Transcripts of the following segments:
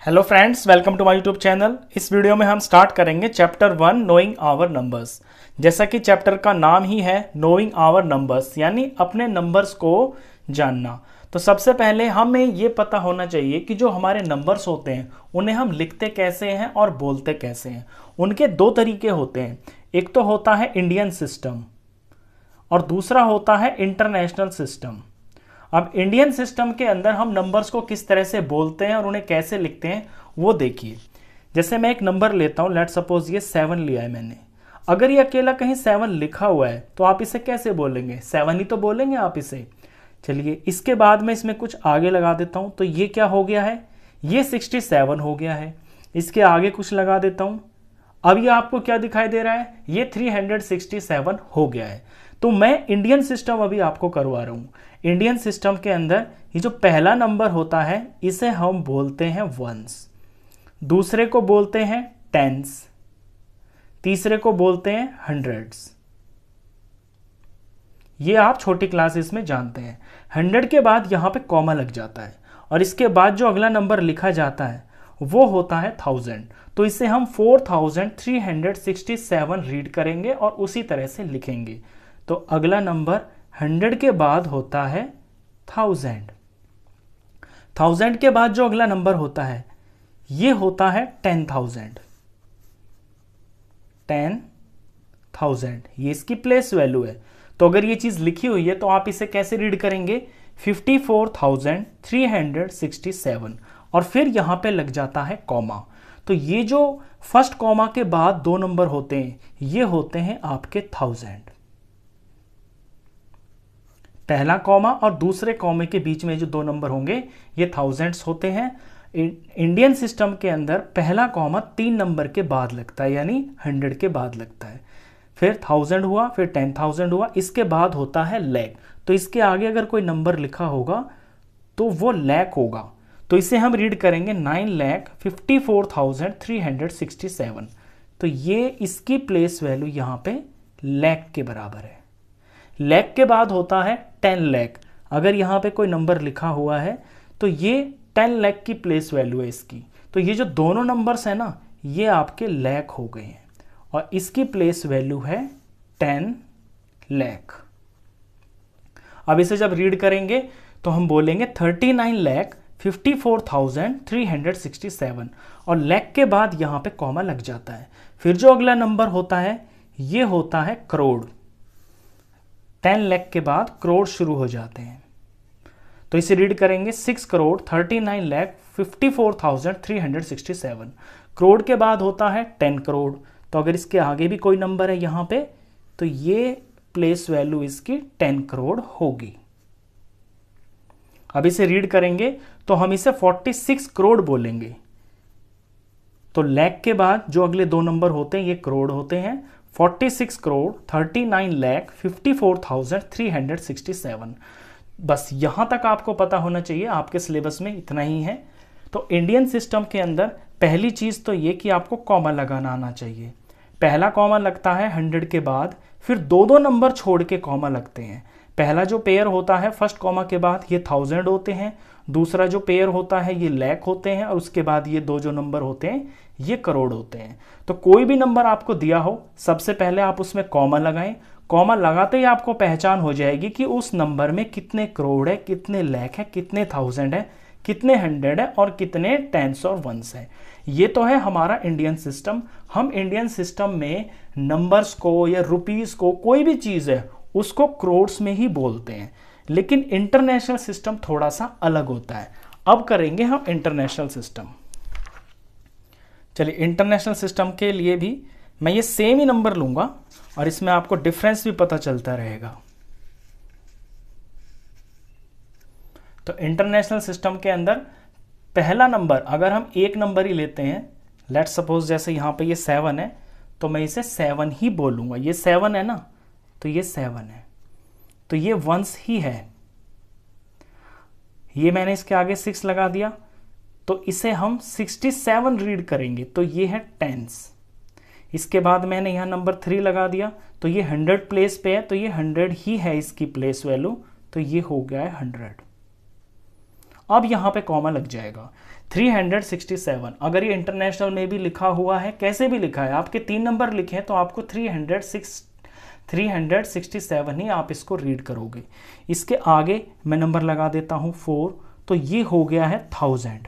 Hello friends, welcome to my YouTube channel. इस video में हम स्टार्ट करेंगे चैप्टर 1 नोइंग आवर नंबर्स। जैसा कि चैप्टर का नाम ही है नोइंग आवर नंबर्स, यानी अपने नंबर्स को जानना। तो सबसे पहले हमें ये पता होना चाहिए कि जो हमारे नंबर्स होते हैं उन्हें हम लिखते कैसे हैं और बोलते कैसे हैं। उनके दो तरीके होते हैं, एक तो होता है इंडियन सिस्टम और दूसरा होता है इंटरनेशनल सिस्टम। अब इंडियन सिस्टम के अंदर हम नंबर्स को किस तरह से बोलते हैं और उन्हें कैसे लिखते हैं वो देखिए। जैसे मैं एक नंबर लेता हूं, लेट सपोज ये 7 लिया है मैंने। अगर ये अकेला कहीं 7 लिखा हुआ है तो आप इसे कैसे बोलेंगे? 7 ही तो बोलेंगे आप इसे। चलिए, इसके बाद में इसमें कुछ आगे लगा देता हूं, तो ये क्या हो गया है? ये 67 हो गया है। इसके आगे कुछ लगा देता हूं, अब ये आपको क्या दिखाई दे रहा है? ये 367 हो गया है। तो मैं इंडियन सिस्टम अभी आपको करवा रहा हूं। इंडियन सिस्टम के अंदर ये जो पहला नंबर होता है इसे हम बोलते हैं वंस, दूसरे को बोलते हैं टेंस, तीसरे को बोलते हैं हंड्रेड्स। ये आप छोटी क्लासेस में जानते हैं। 100 के बाद यहां पे कॉमा लग जाता है और इसके बाद जो अगला नंबर लिखा जाता है वो होता है 1000। तो इसे हम 4367 रीड करेंगे और उसी तरह से लिखेंगे। तो अगला नंबर 100 के बाद होता है 1000। 1000 के बाद जो अगला नंबर होता है ये होता है 10,000। 10,000 ये इसकी प्लेस वैल्यू है। तो अगर ये चीज लिखी हुई है तो आप इसे कैसे रीड करेंगे? 54,367 और फिर यहां पे लग जाता है कॉमा। तो ये जो फर्स्ट कॉमा के बाद दो नंबर होते हैं ये होते हैं आपके 1000। पहला कॉमा और दूसरे कॉमे के बीच में जो दो नंबर होंगे ये थाउजेंड्स होते हैं। इंडियन सिस्टम के अंदर पहला कॉमा 3 नंबर के बाद लगता है, यानी 100 के बाद लगता है। फिर 1000 हुआ, फिर 10,000 हुआ, इसके बाद होता है लैख। तो इसके आगे अगर कोई नंबर लिखा होगा तो वो लैख होगा। तो इसे हम रीड करेंगे 9,54,367। तो ये इसकी प्लेस वैल्यू यहां पे लैख के बराबर है। लैख के बाद होता है 10 लाख। अगर यहां पे कोई नंबर लिखा हुआ है तो ये 10 लाख की प्लेस वैल्यू है इसकी। तो ये जो दोनों नंबर्स है ना ये आपके लैख हो गए हैं और इसकी प्लेस वैल्यू है 10 लाख। अब इसे जब रीड करेंगे तो हम बोलेंगे 39,54,367 और लैख के बाद यहां पे कॉमा लग जाता है। फिर जो अगला नंबर होता है ये होता है करोड़। 10 लाख के बाद करोड़ शुरू हो जाते हैं। तो इसे रीड करेंगे 6,39,54,367। करोड़ के बाद होता है 10 करोड़। तो अगर इसके आगे भी कोई नंबर है यहां पे तो ये प्लेस वैल्यू इसकी 10 करोड़ होगी। अब इसे रीड करेंगे तो हम इसे 46 करोड़ बोलेंगे। तो लाख के बाद जो अगले दो नंबर होते हैं ये करोड़ होते हैं। 46 करोड़ 39,54,367। बस यहां तक आपको पता होना चाहिए, आपके सिलेबस में इतना ही है। तो इंडियन सिस्टम के अंदर पहली चीज तो ये कि आपको कॉमा लगाना आना चाहिए। पहला कॉमा लगता है 100 के बाद, फिर दो दो नंबर छोड़ के कॉमा लगते हैं। पहला जो पेयर होता है फर्स्ट कॉमा के बाद ये 1000 होते हैं, दूसरा जो पेयर होता है ये लैख होते हैं और उसके बाद ये दो जो नंबर होते हैं ये करोड़ होते हैं। तो कोई भी नंबर आपको दिया हो सबसे पहले आप उसमें कॉमा लगाएं। कॉमा लगाते ही आपको पहचान हो जाएगी कि उस नंबर में कितने करोड़ है, कितने लैख है, कितने 1000 है, कितने 100 है और कितने टेंस और वंस है। ये तो है हमारा इंडियन सिस्टम। हम इंडियन सिस्टम में नंबर्स को या रुपीस को, कोई भी चीज है उसको करोड्स में ही बोलते हैं। लेकिन इंटरनेशनल सिस्टम थोड़ा सा अलग होता है। अब करेंगे हम इंटरनेशनल सिस्टम। चलिए, इंटरनेशनल सिस्टम के लिए भी मैं ये सेम ही नंबर लूंगा और इसमें आपको डिफरेंस भी पता चलता रहेगा। तो इंटरनेशनल सिस्टम के अंदर पहला नंबर अगर हम एक नंबर ही लेते हैं, लेट्स सपोज जैसे यहां पे ये 7 है तो मैं इसे 7 ही बोलूंगा। ये 7 है ना, तो ये 7 है, तो ये वंस ही है। ये मैंने इसके आगे 6 लगा दिया तो इसे हम 67 रीड करेंगे, तो ये है टेंस। इसके बाद मैंने यहां नंबर 3 लगा दिया तो ये 100 प्लेस पे है, तो ये 100 ही है इसकी प्लेस वैल्यू, तो ये हो गया है 100। अब यहाँ पे कॉमा लग जाएगा। 367, अगर ये इंटरनेशनल में भी लिखा हुआ है, कैसे भी लिखा है, आपके 3 नंबर लिखे हैं तो आपको 367 ही आप इसको रीड करोगे। इसके आगे मैं नंबर लगा देता हूं 4, तो ये हो गया है 1000।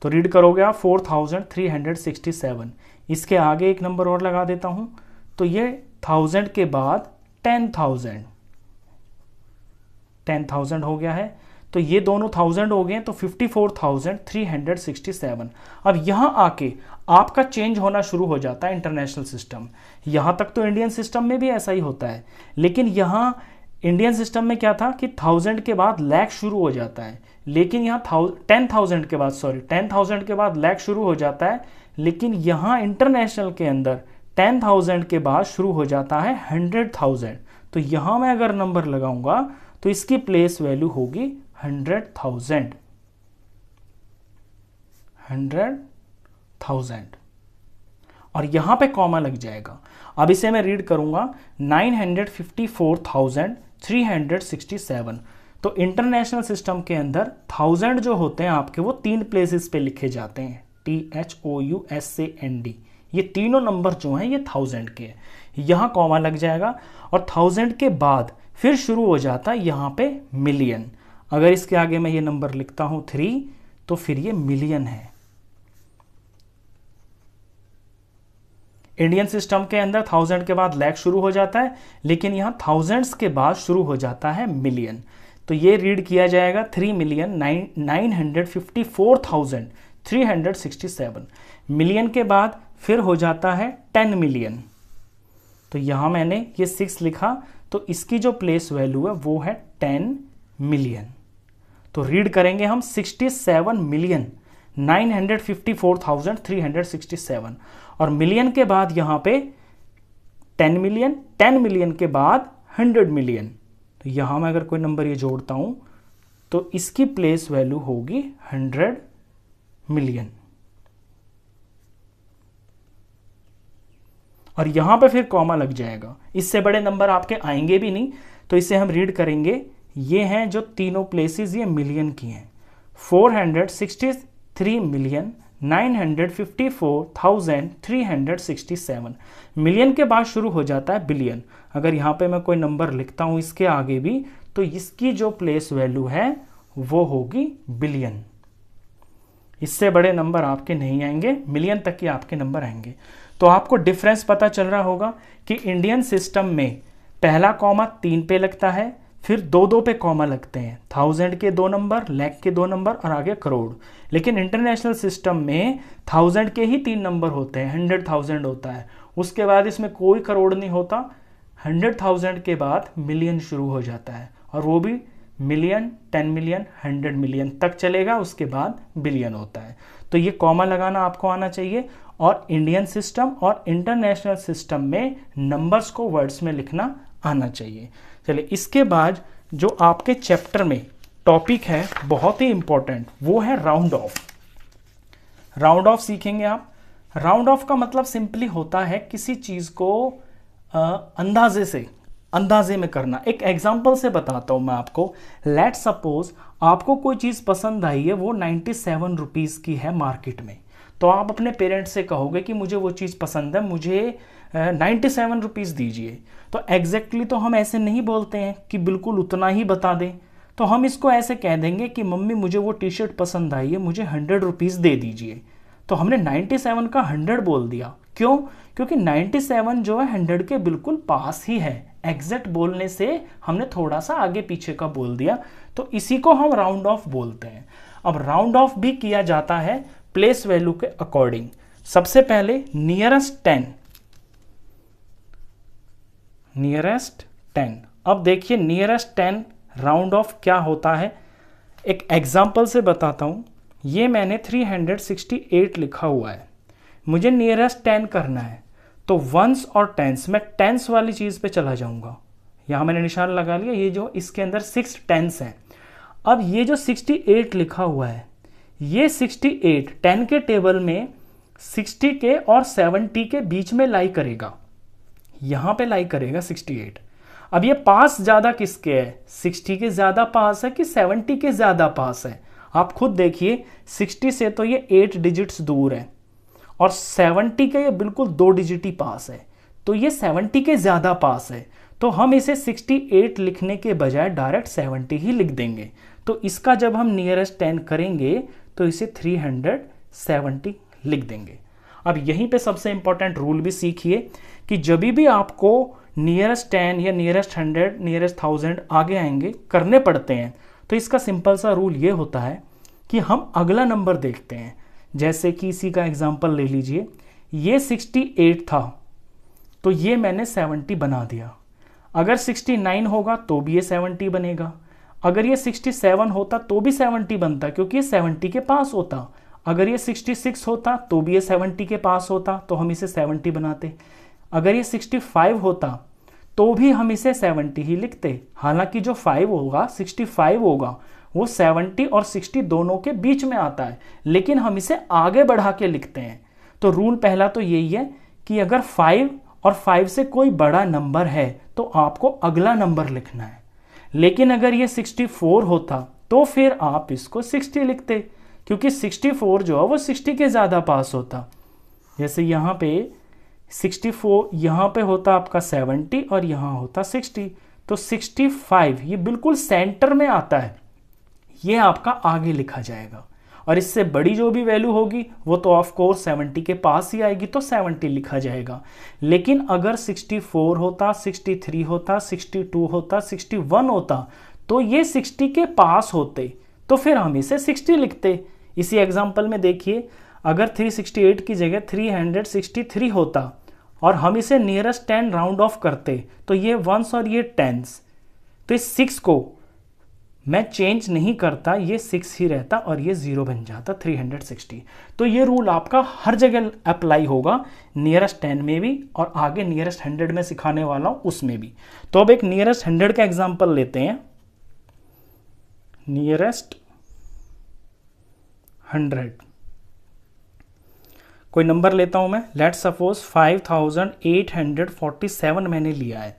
तो रीड करोगे आप 4367। इसके आगे एक नंबर और लगा देता हूं, तो ये 1000 के बाद 10,000 हो गया है। तो ये दोनों 1000 हो गए, तो 54,367। अब यहां आके आपका चेंज होना शुरू हो जाता है इंटरनेशनल सिस्टम। यहां तक तो इंडियन सिस्टम में भी ऐसा ही होता है, लेकिन यहां इंडियन सिस्टम में क्या था कि 1000 के बाद लैख शुरू हो जाता है, लेकिन यहाँ 10,000 के बाद लैख शुरू हो जाता है, लेकिन यहाँ इंटरनेशनल के अंदर 10,000 के बाद शुरू हो जाता है 100,000। तो यहाँ मैं अगर नंबर लगाऊंगा तो इसकी प्लेस वैल्यू होगी 100,000 और यहां पे कॉमा लग जाएगा। अब इसे मैं रीड करूंगा 954,367। तो इंटरनेशनल सिस्टम के अंदर 1000 जो होते हैं आपके, वो 3 प्लेसेस पे लिखे जाते हैं, THOUSAND। ये तीनों नंबर जो हैं ये 1000 के हैं। यहां कॉमा लग जाएगा और 1000 के बाद फिर शुरू हो जाता है यहां पे मिलियन। अगर इसके आगे मैं ये नंबर लिखता हूं 3, तो फिर ये मिलियन है। इंडियन सिस्टम के अंदर 1000 के बाद लैख शुरू हो जाता है, लेकिन यहां थाउजेंड्स के बाद शुरू हो जाता है मिलियन। तो ये रीड किया जाएगा 3,954,367। मिलियन के बाद फिर हो जाता है 10 मिलियन। तो यहां मैंने ये 6 लिखा, तो इसकी जो प्लेस वैल्यू है वो है 10 मिलियन। तो रीड करेंगे हम 67,954,367 और मिलियन के बाद यहां पे 10 मिलियन, 10 मिलियन के बाद 100 मिलियन। तो यहां मैं अगर कोई नंबर ये जोड़ता हूं तो इसकी प्लेस वैल्यू होगी 100 मिलियन। और यहां पे फिर कॉमा लग जाएगा। इससे बड़े नंबर आपके आएंगे भी नहीं, तो इसे हम रीड करेंगे। ये हैं जो तीनों प्लेसेस, ये मिलियन की हैं। 463,954,367। मिलियन के बाद शुरू हो जाता है बिलियन। अगर यहाँ पे मैं कोई नंबर लिखता हूँ इसके आगे भी, तो इसकी जो प्लेस वैल्यू है वो होगी बिलियन। इससे बड़े नंबर आपके नहीं आएंगे, मिलियन तक के आपके नंबर आएंगे। तो आपको डिफरेंस पता चल रहा होगा कि इंडियन सिस्टम में पहला कॉमा 3 पे लगता है, फिर 2-2 पे कॉमा लगते हैं, 1000 के 2 नंबर, लैख के 2 नंबर और आगे करोड़। लेकिन इंटरनेशनल सिस्टम में 1000 के ही 3 नंबर होते हैं, 100,000 होता है, उसके बाद इसमें कोई करोड़ नहीं होता। 100,000 के बाद मिलियन शुरू हो जाता है, और वो भी मिलियन, 10 मिलियन, 100 मिलियन तक चलेगा, उसके बाद बिलियन होता है। तो ये कॉमा लगाना आपको आना चाहिए, और इंडियन सिस्टम और इंटरनेशनल सिस्टम में नंबर्स को वर्ड्स में लिखना आना चाहिए। चलिए, इसके बाद जो आपके चैप्टर में टॉपिक है बहुत ही इंपॉर्टेंट, वो है राउंड ऑफ। राउंड ऑफ सीखेंगे आप। राउंड ऑफ का मतलब सिंपली होता है किसी चीज को अंदाजे में करना। एक एग्जांपल से बताता हूं मैं आपको। लेट्स सपोज आपको कोई चीज पसंद आई है, वो 97 रुपीज की है मार्केट में, तो आप अपने पेरेंट्स से कहोगे कि मुझे वो चीज़ पसंद है, मुझे 97 रुपीज़ दीजिए। तो एग्जैक्टली तो हम ऐसे नहीं बोलते हैं कि बिल्कुल उतना ही बता दें, तो हम इसको ऐसे कह देंगे कि मम्मी मुझे वो टी शर्ट पसंद आई है, मुझे 100 रुपीज़ दे दीजिए। तो हमने 97 का 100 बोल दिया। क्यों? क्योंकि 97 जो है 100 के बिल्कुल पास ही है। एग्जैक्ट बोलने से हमने थोड़ा सा आगे पीछे का बोल दिया, तो इसी को हम राउंड ऑफ बोलते हैं। अब राउंड ऑफ भी किया जाता है प्लेस वैल्यू के अकॉर्डिंग। सबसे पहले नियरेस्ट 10। अब देखिए नियरेस्ट 10 राउंड ऑफ क्या होता है, एक एग्जांपल से बताता हूं। ये मैंने 368 लिखा हुआ है, मुझे नियरेस्ट 10 करना है, तो वंस और टेंस, मैं टेंस वाली चीज पे चला जाऊंगा। यहां मैंने निशान लगा लिया, ये जो इसके अंदर 6 टेंस हैं। अब ये जो 68 लिखा हुआ है, ये 68 10 के टेबल में 60 के और 70 के बीच में लाई करेगा, यहां पे लाई करेगा 68। अब ये पास ज़्यादा किसके है, 60 के ज़्यादा पास है कि 70 के ज़्यादा पास है? आप खुद देखिए, 60 से तो ये 8 डिजिट्स दूर है और 70 के ये बिल्कुल 2 डिजिट ही पास है, तो ये 70 के ज़्यादा पास है। तो हम इसे 68 लिखने के बजाय डायरेक्ट 70 ही लिख देंगे। तो इसका जब हम नियरेस्ट 10 करेंगे तो इसे 370 लिख देंगे। अब यहीं पे सबसे इंपॉर्टेंट रूल भी सीखिए कि जब भी आपको नियरेस्ट 10 या नियरेस्ट 100, नियरेस्ट 1000 आगे आएंगे करने पड़ते हैं, तो इसका सिंपल सा रूल ये होता है कि हम अगला नंबर देखते हैं। जैसे कि इसी का एग्जांपल ले लीजिए, ये 68 था तो ये मैंने 70 बना दिया। अगर 69 होगा तो भी ये 70 बनेगा, अगर ये 67 होता तो भी 70 बनता क्योंकि ये 70 के पास होता, अगर ये 66 होता तो भी ये 70 के पास होता तो हम इसे 70 बनाते, अगर ये 65 होता तो भी हम इसे 70 ही लिखते। हालांकि जो 5 होगा 65 होगा वो 70 और 60 दोनों के बीच में आता है, लेकिन हम इसे आगे बढ़ा के लिखते हैं। तो रूल पहला तो यही है कि अगर 5 और 5 से कोई बड़ा नंबर है तो आपको अगला नंबर लिखना है, लेकिन अगर ये 64 होता तो फिर आप इसको 60 लिखते क्योंकि 64 जो है वो 60 के ज़्यादा पास होता। जैसे यहाँ पे 64 यहाँ पे होता आपका 70 और यहाँ होता 60, तो 65 ये बिल्कुल सेंटर में आता है, ये आपका आगे लिखा जाएगा। और इससे बड़ी जो भी वैल्यू होगी वो तो ऑफ कोर्स 70 के पास ही आएगी, तो 70 लिखा जाएगा। लेकिन अगर 64 होता, 63 होता, 62 होता, 61 होता तो ये 60 के पास होते तो फिर हम इसे 60 लिखते। इसी एग्जांपल में देखिए, अगर 368 की जगह 363 होता और हम इसे नियरेस्ट 10 राउंड ऑफ करते तो ये वंस और ये टेंस, तो इस 6 को मैं चेंज नहीं करता, ये 6 ही रहता और ये 0 बन जाता 360। तो ये रूल आपका हर जगह अप्लाई होगा, नियरेस्ट 10 में भी और आगे नियरेस्ट 100 में सिखाने वाला हूं उसमें भी। तो अब एक नियरेस्ट 100 का एग्जांपल लेते हैं। नियरेस्ट 100 कोई नंबर लेता हूं मैं, लेट्स सपोज 5847 मैंने लिया है।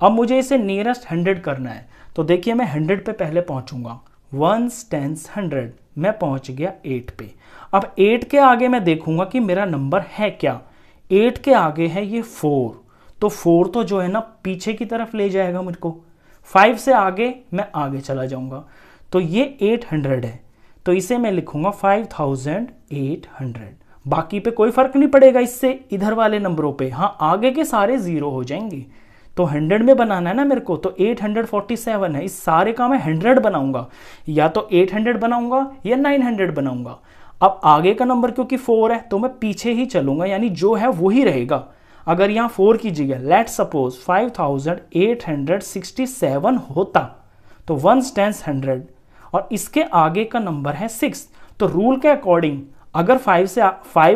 अब मुझे इसे नियरेस्ट 100 करना है, तो देखिए मैं 100 पे पहले पहुंचूंगा, 1s 10s 100, मैं पहुंच गया 8 पे। अब 8 के आगे मैं देखूंगा कि मेरा नंबर है क्या। 8 के आगे है ये 4, तो 4 तो जो है ना पीछे की तरफ ले जाएगा मुझको। 5 से आगे मैं आगे चला जाऊंगा, तो ये 800 है, तो इसे मैं लिखूंगा 5800। बाकी पे कोई फर्क नहीं पड़ेगा इससे इधर वाले नंबरों पे, हाँ आगे के सारे 0 हो जाएंगे। तो 100 में बनाना है ना मेरे को, तो 847 है, इस सारे का मैं 100 बनाऊंगा, या तो 800 बनाऊंगा या 900 बनाऊंगा। अब आगे का नंबर क्योंकि 4 है तो मैं पीछे ही चलूंगा, यानी जो है वही रहेगा। अगर यहाँ 4 कीजिएगा, लेट्स सपोज 5867 होता तो 1s 10s 100 और इसके आगे का नंबर है 6, तो रूल के अकॉर्डिंग अगर 5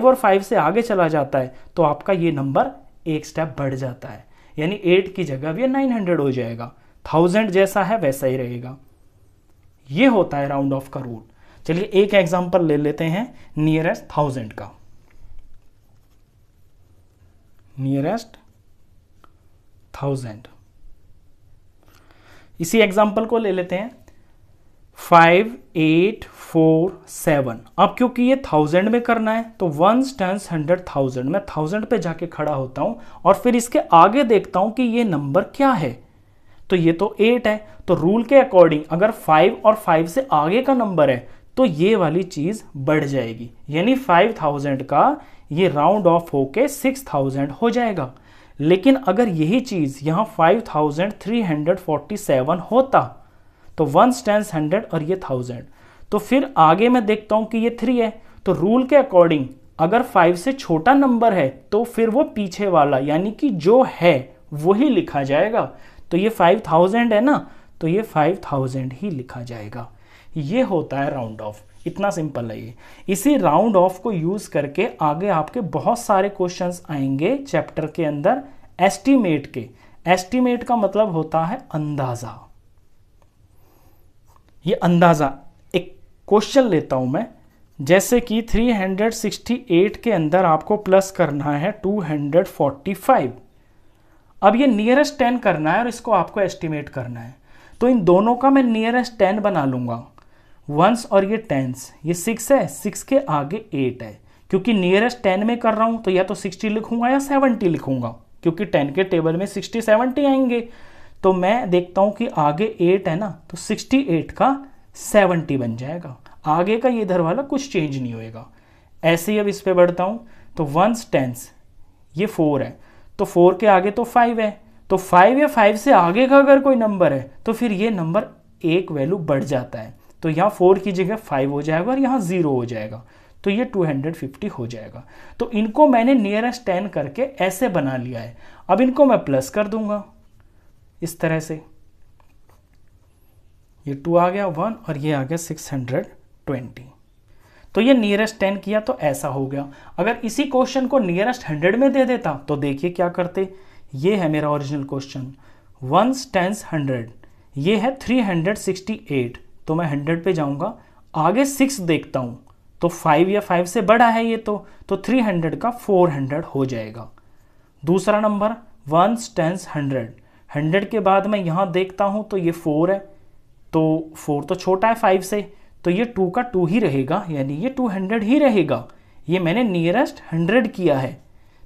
और 5 से आगे चला जाता है तो आपका ये नंबर एक स्टेप बढ़ जाता है, यानी 8 की जगह भी 900 हो जाएगा। 1000 जैसा है वैसा ही रहेगा। ये होता है राउंड ऑफ का रूल। चलिए एक एग्जांपल ले लेते हैं नियरेस्ट 1000 का। नियरेस्ट 1000, इसी एग्जांपल को ले लेते हैं 5847। अब क्योंकि ये 1000 में करना है तो 1s 10s 100 1000, मैं 1000 पे जाके खड़ा होता हूं और फिर इसके आगे देखता हूं कि ये नंबर क्या है, तो ये तो 8 है। तो रूल के अकॉर्डिंग अगर 5 और 5 से आगे का नंबर है तो ये वाली चीज बढ़ जाएगी, यानी 5000 का ये राउंड ऑफ होके 6000 हो जाएगा। लेकिन अगर यही चीज यहां 5347 होता तो 1s 10s 100 और ये 1000, तो फिर आगे मैं देखता हूं कि ये 3 है, तो रूल के अकॉर्डिंग अगर 5 से छोटा नंबर है तो फिर वो पीछे वाला यानी कि जो है वही लिखा जाएगा। तो ये 5000 है ना, तो ये 5000 ही लिखा जाएगा। ये होता है राउंड ऑफ, इतना सिंपल है ये। इसी राउंड ऑफ को यूज करके आगे आपके बहुत सारे क्वेश्चंस आएंगे चैप्टर के अंदर एस्टीमेट के। एस्टीमेट का मतलब होता है अंदाजा। ये अंदाजा, एक क्वेश्चन लेता हूं मैं, जैसे कि 368 के अंदर आपको प्लस करना है 245। अब ये नियरेस्ट 10 करना है और इसको आपको एस्टिमेट करना है, तो इन दोनों का मैं नियरेस्ट 10 बना लूँगा, वंस और ये टेंस। ये 6 है, 6 के आगे 8 है, क्योंकि नियरेस्ट 10 में कर रहा हूँ तो या तो 60 लिखूंगा या 70 लिखूंगा, क्योंकि 10 के टेबल में 60 70 आएंगे। तो मैं देखता हूँ कि आगे 8 है ना, तो 68 का 70 बन जाएगा, आगे का ये इधर वाला कुछ चेंज नहीं होएगा। ऐसे ही अब इस पे बढ़ता हूँ, तो वंस टेंस ये 4 है, तो 4 के आगे तो 5 है, तो 5 या 5 से आगे का अगर कोई नंबर है तो फिर ये नंबर एक वैल्यू बढ़ जाता है, तो यहाँ 4 की जगह 5 हो जाएगा और यहाँ 0 हो जाएगा, तो ये 250 हो जाएगा। तो इनको मैंने नियरेस्ट 10 करके ऐसे बना लिया है। अब इनको मैं प्लस कर दूंगा इस तरह से, ये 2 आ गया 1 और ये आ गया 620। तो ये नियरेस्ट 10 किया तो ऐसा हो गया। अगर इसी क्वेश्चन को नियरेस्ट 100 में दे देता तो देखिए क्या करते। ये है मेरा ओरिजिनल क्वेश्चन, वंस टेंस 100, ये है 368, तो मैं 100 पे जाऊंगा, आगे 6 देखता हूं तो 5 या 5 से बड़ा है ये, तो 300 का 400 हो जाएगा। दूसरा नंबर वंस टेंस 100, 100 के बाद मैं यहाँ देखता हूँ तो ये 4 है, तो 4 तो छोटा है 5 से, तो ये 2 का 2 ही रहेगा, यानी ये 200 ही रहेगा। ये मैंने नियरेस्ट 100 किया है,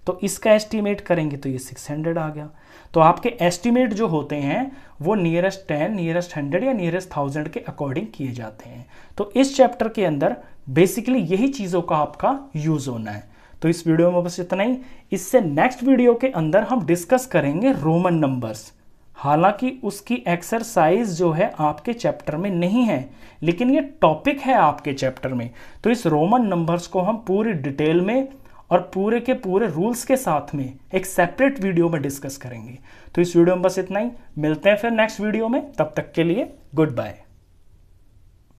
तो इसका एस्टीमेट करेंगे तो ये 600 आ गया। तो आपके एस्टीमेट जो होते हैं वो नियरेस्ट 10, नियरेस्ट 100 या नियरेस्ट 1000 के अकॉर्डिंग किए जाते हैं। तो इस चैप्टर के अंदर बेसिकली यही चीज़ों का आपका यूज़ होना है। तो इस वीडियो में बस इतना ही। इससे नेक्स्ट वीडियो के अंदर हम डिस्कस करेंगे रोमन नंबर्स। हालांकि उसकी एक्सरसाइज जो है आपके चैप्टर में नहीं है, लेकिन ये टॉपिक है आपके चैप्टर में। तो इस रोमन नंबर्स को हम पूरी डिटेल में और पूरे के पूरे रूल्स के साथ में एक सेपरेट वीडियो में डिस्कस करेंगे। तो इस वीडियो में बस इतना ही, मिलते हैं फिर नेक्स्ट वीडियो में, तब तक के लिए गुड बाय।